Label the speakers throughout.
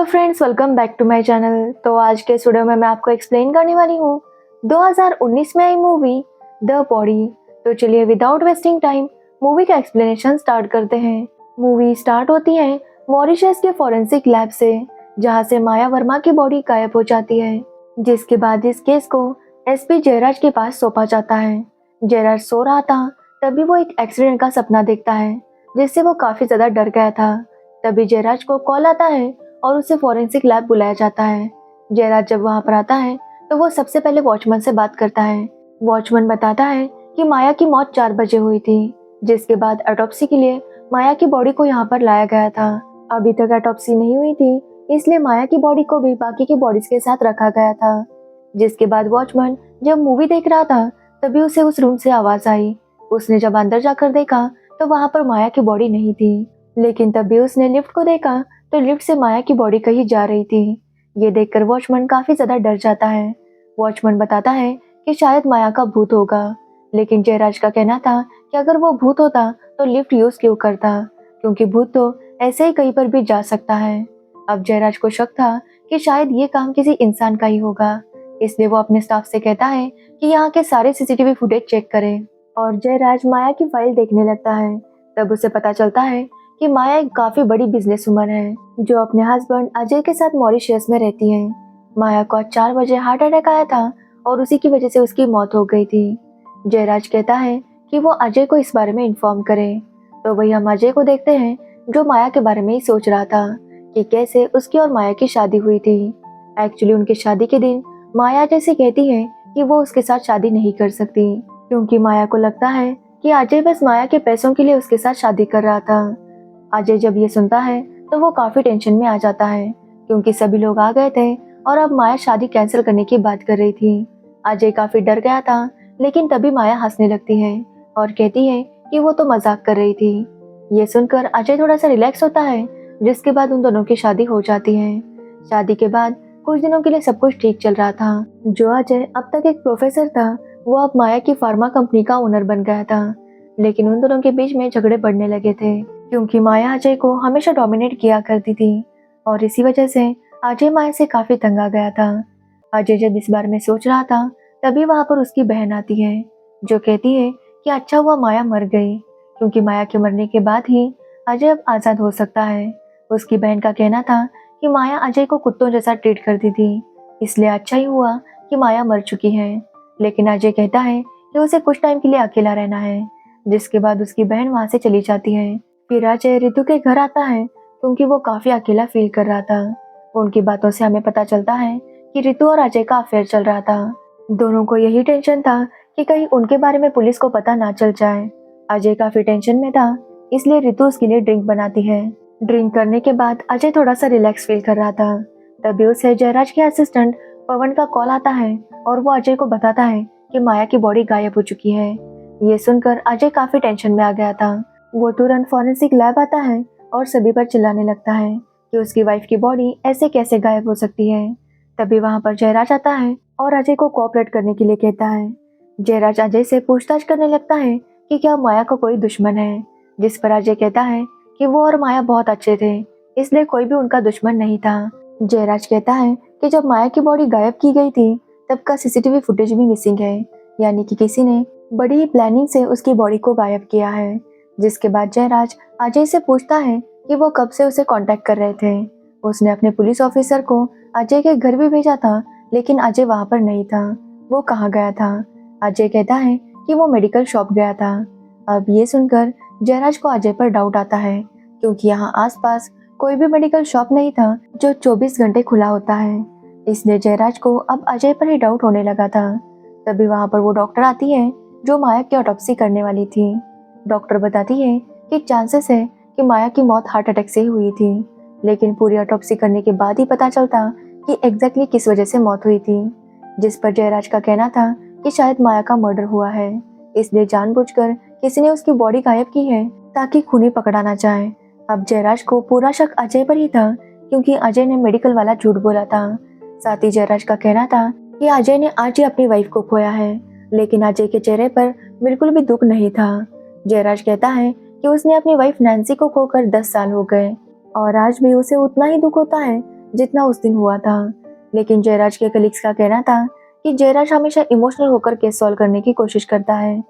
Speaker 1: Friends, welcome back to my channel. तो आज के इस वीडियो में मैं आपको एक्सप्लेन करने वाली हूँ 2019 में आई मूवी द बॉडी। तो चलिए विदाउट वेस्टिंग टाइम मूवी का एक्सप्लेनेशन स्टार्ट करते हैं। मूवी स्टार्ट होती है मॉरिशस के फॉरेंसिक लैब से, जहाँ से माया वर्मा की बॉडी गायब हो जाती है। जिसके बाद इस केस को एसपी जयराज के पास सौंपा जाता है। जयराज सो रहा था, तभी वो एक एक्सीडेंट का सपना देखता है, जिससे वो काफी ज्यादा डर गया था। तभी जयराज को कॉल आता है और उसे फॉरेंसिक लैब बुलाया जाता है। जयराज जब वहां पर आता है तो वो सबसे पहले वॉचमैन से बात करता है। वॉचमैन बताता है कि माया की मौत 4 बजे हुई थी, जिसके बाद ऑटोप्सी के लिए माया की बॉडी को यहाँ पर लाया गया था। अभी तक ऑटोप्सी नहीं हुई थी, इसलिए माया की बॉडी को भी बाकी की बॉडीज के साथ रखा गया था। जिसके बाद वॉचमैन जब मूवी देख रहा था, तभी उसे उस रूम से आवाज आई। उसने जब अंदर जाकर देखा तो वहां पर माया की बॉडी नहीं थी, लेकिन तब भी उसने लिफ्ट को देखा तो लिफ्ट से माया की बॉडी कहीं जा रही थी। ये देखकर वॉचमैन काफी ज्यादा डर जाता है। वॉचमैन बताता है कि शायद माया का भूत होगा, लेकिन जयराज का कहना था कि अगर वो भूत होता तो लिफ्ट यूज क्यों करता, क्योंकि भूत तो ऐसे ही कहीं पर भी जा सकता है। अब जयराज को शक था कि शायद ये काम किसी इंसान का ही होगा, इसलिए वो अपने स्टाफ से कहता है कि यहाँ के सारे सीसीटीवी फुटेज चेक करें। और जयराज माया की फाइल देखने लगता है। तब उसे पता चलता है कि माया एक काफी बड़ी बिजनेस वुमन है, जो अपने हस्बैंड अजय के साथ मॉरिशस में रहती है। माया को आज 4 बजे हार्ट अटैक आया था और उसी की वजह से उसकी मौत हो गई थी। जयराज कहता है कि वो अजय को इस बारे में इन्फॉर्म करे। तो वही हम अजय को देखते हैं, जो माया के बारे में ही सोच रहा था कि कैसे उसकी और माया की शादी हुई थी। एक्चुअली उनकी शादी के दिन माया अजय से कहती है कि वो उसके साथ शादी नहीं कर सकती, क्योंकि माया को लगता है कि अजय बस माया के पैसों के लिए उसके साथ शादी कर रहा था। अजय जब ये सुनता है तो वो काफी टेंशन में आ जाता है, क्योंकि सभी लोग आ गए थे और अब माया शादी कैंसिल करने की बात कर रही थी। अजय काफी डर गया था, लेकिन तभी माया हंसने लगती है और कहती है कि वो तो मजाक कर रही थी। ये सुनकर अजय थोड़ा सा रिलैक्स होता है, जिसके बाद उन दोनों की शादी हो जाती है। शादी के बाद कुछ दिनों के लिए सब कुछ ठीक चल रहा था। जो अजय अब तक एक प्रोफेसर था, वो अब माया की फार्मा कंपनी का ओनर बन गया था। लेकिन उन दोनों के बीच में झगड़े बढ़ने लगे थे, क्योंकि माया अजय को हमेशा डोमिनेट किया करती थी और इसी वजह से अजय माया से काफी तंग आ गया था। अजय जब इस बारे में सोच रहा था, तभी वहां पर उसकी बहन आती है, जो कहती है कि अच्छा हुआ माया मर गई, क्योंकि माया के मरने के बाद ही अजय अब आजाद हो सकता है। उसकी बहन का कहना था कि माया अजय को कुत्तों जैसा ट्रीट करती थी, इसलिए अच्छा ही हुआ कि माया मर चुकी है। लेकिन अजय कहता है कि उसे कुछ टाइम के लिए अकेला रहना है, जिसके बाद उसकी बहन वहां से चली जाती है। फिर अजय रितु के घर आता है, क्योंकि वो काफी अकेला फील कर रहा था। उनकी बातों से हमें पता चलता है कि रितु और अजय का अफेयर चल रहा था। दोनों को यही टेंशन था कि कहीं उनके बारे में पुलिस को पता ना चल जाए। अजय काफी टेंशन में था, इसलिए रितु उसके लिए ड्रिंक बनाती है। ड्रिंक करने के बाद अजय थोड़ा सा रिलैक्स फील कर रहा था। तभी उसे जयराज के असिस्टेंट पवन का कॉल आता है और वो अजय को बताता है कि माया की बॉडी गायब हो चुकी है। ये सुनकर अजय काफी टेंशन में आ गया था। वो तुरंत फॉरेंसिक लैब आता है और सभी पर चिल्लाने लगता है कि उसकी वाइफ की बॉडी ऐसे कैसे गायब हो सकती है। तभी वहां पर जयराज आता है और अजय को कोऑपरेट करने के लिए कहता है। जयराज अजय से पूछताछ करने लगता है कि क्या माया का कोई दुश्मन है, जिस पर अजय कहता है कि वो और माया बहुत अच्छे थे, इसलिए कोई भी उनका दुश्मन नहीं था। जयराज कहता है कि जब माया की बॉडी गायब की गई थी, तब का सीसीटीवी फुटेज भी मिसिंग है, यानी कि किसी ने बड़ी ही प्लानिंग से उसकी बॉडी को गायब किया है। जिसके बाद जयराज अजय से पूछता है कि वो कब से उसे कांटेक्ट कर रहे थे। उसने अपने पुलिस ऑफिसर को अजय के घर भी भेजा था, लेकिन अजय वहां पर नहीं था। वो कहाँ गया था? अजय कहता है कि वो मेडिकल शॉप गया था। अब ये सुनकर जयराज को अजय पर डाउट आता है, क्योंकि यहाँ आसपास कोई भी मेडिकल शॉप नहीं था जो 24 घंटे खुला होता है। इसलिए जयराज को अब अजय पर ही डाउट होने लगा था। तभी वहां पर वो डॉक्टर आती है, जो माया की ऑटोप्सी करने वाली थी। डॉक्टर बताती है कि चांसेस है कि माया की मौत हार्ट अटैक से ही हुई थी, लेकिन पूरी ऑटोप्सी करने के बाद ही पता चलता कि एग्जैक्टली किस वजह से मौत हुई थी। जिस पर जयराज का कहना था कि शायद माया का मर्डर हुआ है, इसलिए जानबूझकर किसी ने उसकी बॉडी गायब की है ताकि खूनी पकड़ा ना जाए। अब जयराज को पूरा शक अजय पर ही था, क्योंकि अजय ने मेडिकल वाला झूठ बोला था। साथ ही जयराज का कहना था कि अजय ने आज ही अपनी वाइफ को खोया है, लेकिन अजय के चेहरे पर बिल्कुल भी दुख नहीं था। जयराज कहता है कि उसने अपनी वाइफ नैन्सी को खोकर 10 साल हो गए और आज भी उसे उतना ही दुख होता है जितना उस दिन हुआ था। लेकिन जयराज के कलीग्स का कहना था कि जयराज हमेशा इमोशनल होकर केस सॉल्व करने की कोशिश करता है,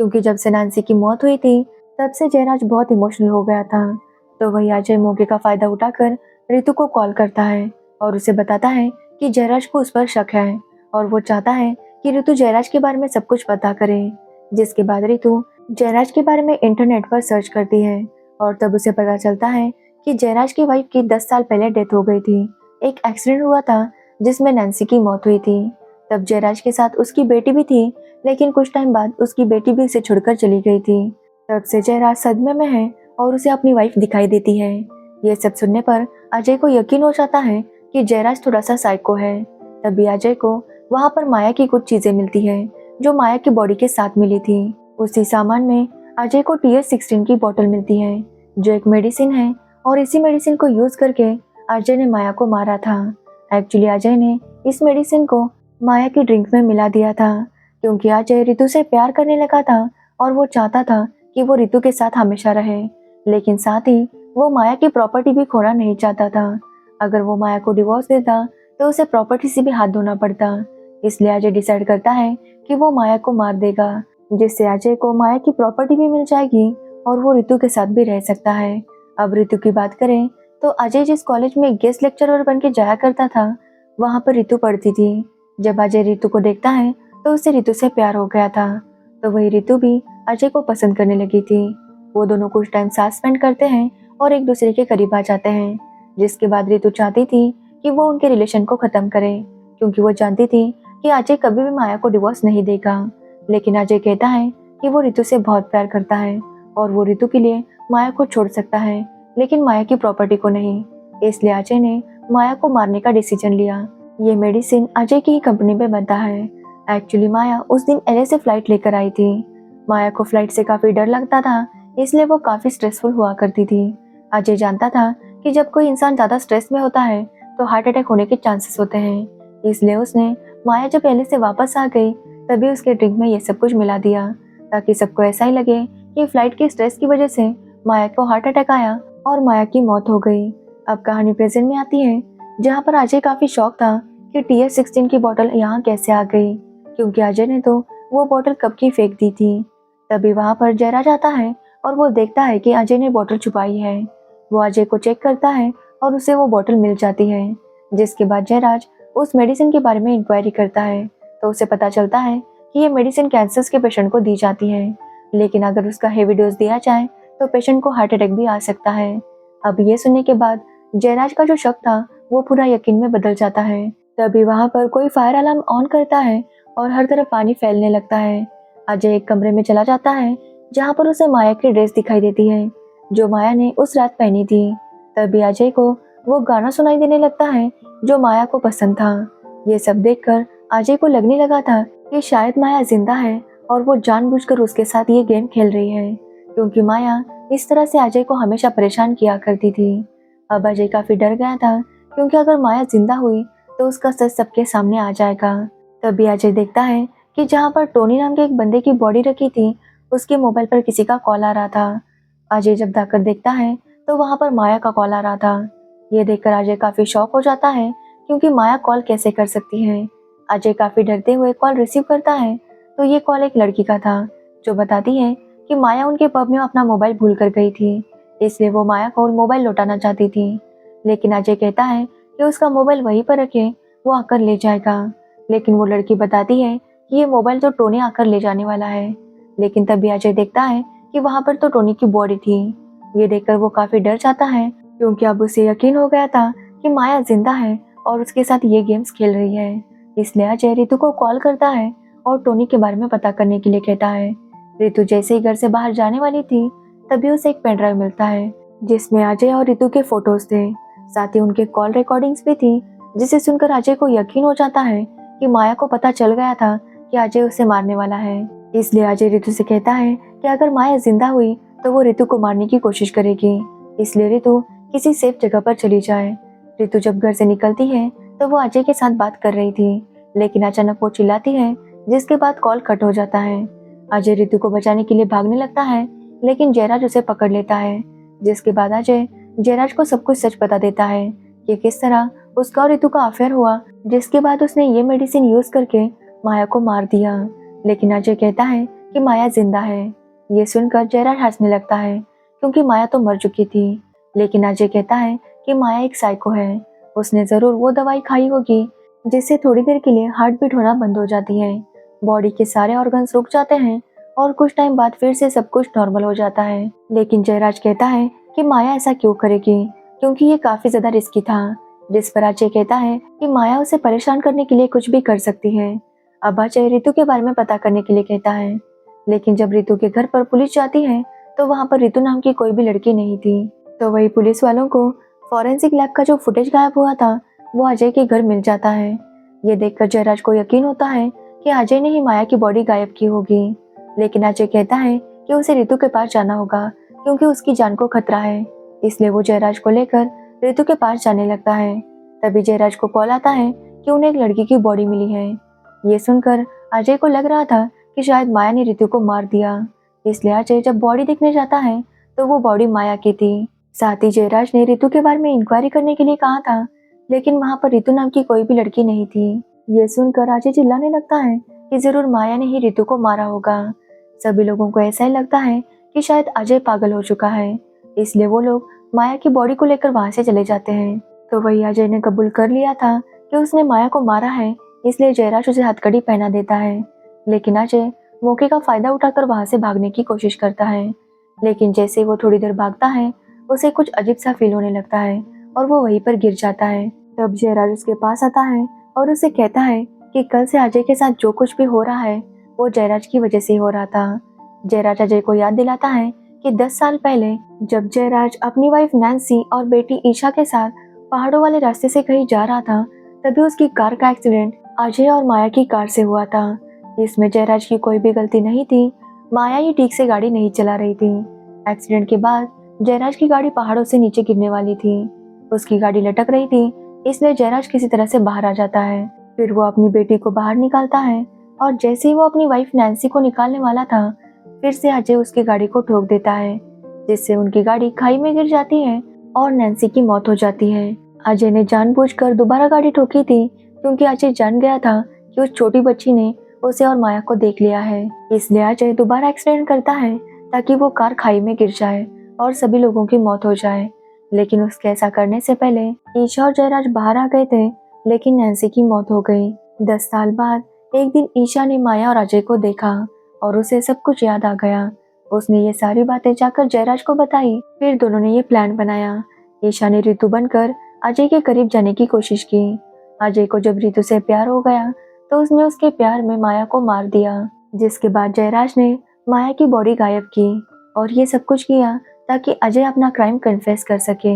Speaker 1: क्योंकि जब से नैन्सी की मौत हुई थी तब से जयराज बहुत इमोशनल हो गया था। तो वही अजय मौके का फायदा उठाकर रितु को कॉल करता है और उसे बताता है कि जयराज को उस पर शक है और वो चाहता है कि रितु जयराज के बारे में सब कुछ पता करे। जिसके बाद रितु जयराज के बारे में इंटरनेट पर सर्च करती है और तब उसे पता चलता है कि जयराज की वाइफ की 10 साल पहले डेथ हो गई थी। एक एक्सीडेंट हुआ था जिसमें नैन्सी की मौत हुई थी। तब जयराज के साथ उसकी बेटी भी थी, लेकिन कुछ टाइम बाद उसकी बेटी भी उसे छोड़कर चली गई थी। तब से जयराज सदमे में है और उसे अपनी वाइफ दिखाई देती है। ये सब सुनने पर अजय को यकीन हो जाता है कि जयराज थोड़ा सा साइको है। तभी अजय को वहाँ पर माया की कुछ चीजें मिलती है जो माया की बॉडी के साथ मिली थी। उसी सामान में अजय को TS16 की बोतल मिलती है जो एक मेडिसिन है, और इसी मेडिसिन को यूज करके अजय ने माया को मारा था। एक्चुअली अजय ने इस मेडिसिन को माया की ड्रिंक में मिला दिया था, क्योंकि अजय रितु से प्यार करने लगा था और वो चाहता था कि वो रितु के साथ हमेशा रहे, लेकिन साथ ही वो माया की प्रॉपर्टी भी खोना नहीं चाहता था। अगर वो माया को डिवोर्स देता तो उसे प्रॉपर्टी से भी हाथ धोना पड़ता। इसलिए अजय डिसाइड करता है कि वो माया को मार देगा, जिससे अजय को माया की प्रॉपर्टी भी मिल जाएगी और वो रितु के साथ भी रह सकता है। अब रितु की बात करें तो अजय जिस कॉलेज में गेस्ट लेक्चरर बन के जाया करता था वहाँ पर रितु पढ़ती थी। जब अजय रितु को देखता है तो उसे रितु से प्यार हो गया था, तो वही रितु भी अजय को पसंद करने लगी थी। वो दोनों कुछ टाइम साथ स्पेंड करते हैं और एक दूसरे के करीब आ जाते हैं, जिसके बाद रितु चाहती थी कि वो उनके रिलेशन को खत्म करे, क्योंकि वो जानती थी कि अजय कभी भी माया को डिवोर्स नहीं देगा। लेकिन अजय कहता है कि वो रितु से बहुत प्यार करता है और वो रितु के लिए माया को छोड़ सकता है, लेकिन माया की प्रॉपर्टी को नहीं। इसलिए अजय ने माया को मारने का डिसीजन लिया। ये मेडिसिन अजय की ही कंपनी में बनता है। एक्चुअली माया उस दिन LA से फ्लाइट लेकर आई थी। माया को फ्लाइट से काफी डर लगता था, इसलिए वो काफी स्ट्रेसफुल हुआ करती थी। अजय जानता था कि जब कोई इंसान ज्यादा स्ट्रेस में होता है तो हार्ट अटैक होने के चांसेस होते हैं। इसलिए उसने माया जब LA से वापस आ गई तभी उसके ड्रिंक में ये सब कुछ मिला दिया, ताकि सबको ऐसा ही लगे कि फ्लाइट के स्ट्रेस की वजह से माया को हार्ट अटैक आया और माया की मौत हो गई। अब कहानी प्रेजेंट में आती है, जहाँ पर अजय काफी शॉक था कि TS16 की बोतल यहाँ कैसे आ गई, क्योंकि अजय ने तो वो बोतल कब की फेंक दी थी। तभी वहाँ पर जयराज आता है और वो देखता है कि अजय ने बोतल छुपाई है। वो अजय को चेक करता है और उसे वो बोतल मिल जाती है। जिसके बाद जयराज उस मेडिसिन के बारे में इंक्वायरी करता है, तो उसे पता चलता है कि ये मेडिसिन कैंसर के पेशेंट को दी जाती है, लेकिन अगर उसका हेवी डोज दिया जाए तो पेशेंट को हार्ट अटैक भी आ सकता है। अब ये सुनने के बाद जयराज का जो शक था वो पूरा यकीन में बदल जाता है। तभी वहाँ पर कोई फायर अलार्म ऑन करता है और हर तरफ पानी फैलने लगता है। अजय एक कमरे में चला जाता है जहाँ पर उसे माया की ड्रेस दिखाई देती है जो माया ने उस रात पहनी थी। तभी अजय को वो गाना सुनाई देने लगता है जो माया को पसंद था। ये सब देखकर अजय को लगने लगा था कि शायद माया जिंदा है और वो जानबूझकर उसके साथ ये गेम खेल रही है, क्योंकि माया इस तरह से अजय को हमेशा परेशान किया करती थी। अब अजय काफी डर गया था, क्योंकि अगर माया जिंदा हुई तो उसका सच सबके सामने आ जाएगा। तभी अजय देखता है कि जहाँ पर टोनी नाम के एक बंदे की बॉडी रखी थी उसके मोबाइल पर किसी का कॉल आ रहा था। अजय जब जाकर देखता है तो वहाँ पर माया का कॉल आ रहा था। ये देखकर अजय काफी शॉक हो जाता है, क्योंकि माया कॉल कैसे कर सकती है। अजय काफी डरते हुए कॉल रिसीव करता है तो ये कॉल एक लड़की का था जो बताती है कि माया उनके पब में अपना मोबाइल भूल कर गई थी, इसलिए वो माया को मोबाइल लौटाना चाहती थी। लेकिन अजय कहता है कि उसका मोबाइल वहीं पर रखे, वो आकर ले जाएगा। लेकिन वो लड़की बताती है कि ये मोबाइल तो टोनी आकर ले जाने वाला है। लेकिन तभी अजय देखता है कि वहाँ पर तो टोनी की बॉडी थी। ये देखकर वो काफी डर जाता है, क्योंकि अब उसे यकीन हो गया था कि माया जिंदा है और उसके साथ ये गेम्स खेल रही है। इसलिए अजय रितु को कॉल करता है और टोनी के बारे में पता करने के लिए कहता है। रितु जैसे ही घर से बाहर जाने वाली थी तभी उसे एक पेन ड्राइव मिलता है जिसमें अजय और रितु के फोटोज थे, साथ ही उनके कॉल रिकॉर्डिंग्स भी थी, जिसे सुनकर अजय को यकीन हो जाता है कि माया को पता चल गया था कि अजय उसे मारने वाला है। इसलिए अजय रितु से कहता है कि अगर माया जिंदा हुई तो वो रितु को मारने की कोशिश करेगी, इसलिए रितु किसी सेफ जगह पर चली जाए। रितु जब घर से निकलती है तो वो अजय के साथ बात कर रही थी, लेकिन अचानक वो चिल्लाती है, जिसके बाद कॉल कट हो जाता है। अजय रितु को बचाने के लिए भागने लगता है, लेकिन जयराज उसे पकड़ लेता है। जिसके बाद अजय जयराज को सब कुछ सच बता देता है कि किस तरह उसका और रितु का अफेयर हुआ, जिसके बाद उसने ये मेडिसिन यूज करके माया को मार दिया। लेकिन अजय कहता है कि माया जिंदा है। ये सुनकर जयराज हंसने लगता है क्योंकि माया तो मर चुकी थी। लेकिन अजय कहता है कि माया एक साइको है, उसने जरूर वो दवाई खाई होगी जिससे थोड़ी देर के लिए हार्ट बीट होना बंद हो जाती है, बॉडी के सारे ऑर्गन्स रुक जाते हैं और कुछ टाइम बाद फिर से सब कुछ नॉर्मल हो जाता है। लेकिन जयराज कहता है कि माया ऐसा क्यों करेगी, क्योंकि ये काफी ज्यादा रिस्की था। जिस पर अजय कहता है कि माया उसे परेशान करने के लिए कुछ भी कर सकती है। अब अजय रितु के बारे में पता करने के लिए कहता है। लेकिन जब रितु के घर पर पुलिस जाती है तो वहाँ पर रितु नाम की कोई भी लड़की नहीं थी। तो वही पुलिस वालों को फॉरेंसिक लैब का जो फुटेज गायब हुआ था वो अजय के घर मिल जाता है। ये देखकर जयराज को यकीन होता है कि अजय ने ही माया की बॉडी गायब की होगी। लेकिन अजय कहता है कि उसे रितु के पास जाना होगा क्योंकि उसकी जान को खतरा है। इसलिए वो जयराज को लेकर रितु के पास जाने लगता है। तभी जयराज को कॉल आता है कि उन्हें एक लड़की की बॉडी मिली है। ये सुनकर अजय को लग रहा था कि शायद माया ने रितु को मार दिया। इसलिए अजय जब बॉडी देखने जाता है तो वो बॉडी माया की थी। साथ ही जयराज ने रितु के बारे में इंक्वायरी करने के लिए कहा था, लेकिन वहाँ पर रितु नाम की कोई भी लड़की नहीं थी। ये सुनकर अजय चिल्लाने लगता है कि जरूर माया ने ही रितु को मारा होगा। सभी लोगों को ऐसा ही लगता है कि शायद अजय पागल हो चुका है, इसलिए वो लोग माया की बॉडी को लेकर वहां से चले जाते हैं। तो वही अजय ने कबूल कर लिया था कि उसने माया को मारा है, इसलिए जयराज उसे हथकड़ी पहना देता है। लेकिन अजय मौके का फायदा उठाकर वहां से भागने की कोशिश करता है। लेकिन जैसे वो थोड़ी देर भागता है उसे कुछ अजीब सा फील होने लगता है और वो वहीं पर गिर जाता है। तब जयराज उसके पास आता है और उसे कहता है कि कल से अजय के साथ जो कुछ भी हो रहा है वो जयराज की वजह से हो रहा था। जयराज अजय को याद दिलाता है कि 10 साल पहले जब जयराज अपनी वाइफ नैन्सी और बेटी ईशा के साथ पहाड़ों वाले रास्ते से कहीं जा रहा था, तभी उसकी कार का एक्सीडेंट अजय और माया की कार से हुआ था। इसमें जयराज की कोई भी गलती नहीं थी, माया ही ठीक से गाड़ी नहीं चला रही थी। एक्सीडेंट के बाद जयराज की गाड़ी पहाड़ों से नीचे गिरने वाली थी। उसकी गाड़ी लटक रही थी, इसलिए जयराज किसी तरह से बाहर आ जाता है। फिर वो अपनी बेटी को बाहर निकालता है और जैसे ही वो अपनी वाइफ नैन्सी को निकालने वाला था, फिर से अजय उसकी गाड़ी को ठोक देता है, जिससे उनकी गाड़ी खाई में गिर जाती है और नैन्सी की मौत हो जाती है। अजय ने जानबूझकर दोबारा गाड़ी ठोकी थी क्योंकि अजय जान गया था कि उस छोटी बच्ची ने उसे और माया को देख लिया है। इसलिए अजय दोबारा एक्सीडेंट करता है ताकि वो कार खाई में गिर जाए और सभी लोगों की मौत हो जाए। लेकिन उसके ऐसा करने से पहले ईशा और जयराज बाहर आ गए थे, लेकिन नैन्सी की मौत हो गई। 10 साल बाद एक दिन ईशा ने माया और अजय को देखा और उसे सब कुछ याद आ गया। उसने ये सारी बातें जाकर जयराज को बताई। फिर दोनों ने ये प्लान बनाया। ईशा ने रितु बनकर अजय के करीब जाने की कोशिश की। अजय को जब रितु से प्यार हो गया तो उसने उसके प्यार में माया को मार दिया, जिसके बाद जयराज ने माया की बॉडी गायब की और ये सब कुछ किया ताकि अजय अपना क्राइम कन्फेस कर सके।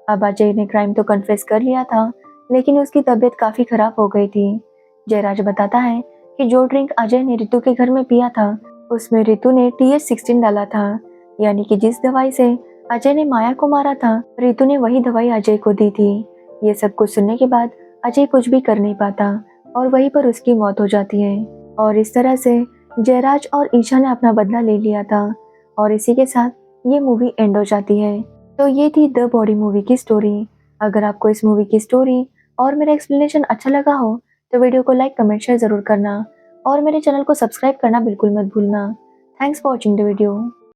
Speaker 1: अब अजय ने क्राइम तो कन्फेस कर लिया था, लेकिन उसकी तबीयत काफी खराब हो गई थी। जयराज बताता है कि जो ड्रिंक अजय ने रितु के घर में पिया था उसमें रितु ने TH16 डाला था, यानी कि जिस दवाई से अजय ने माया को मारा था रितु ने वही दवाई अजय को दी थी। ये सब कुछ सुनने के बाद अजय कुछ भी कर नहीं पाता और वहीं पर उसकी मौत हो जाती है। और इस तरह से जयराज और ईशा ने अपना बदला ले लिया था और इसी के साथ ये मूवी एंड हो जाती है। तो ये थी द बॉडी मूवी की स्टोरी। अगर आपको इस मूवी की स्टोरी और मेरा एक्सप्लेनेशन अच्छा लगा हो तो वीडियो को लाइक, कमेंट, शेयर जरूर करना और मेरे चैनल को सब्सक्राइब करना बिल्कुल मत भूलना। Thanks for watching the video.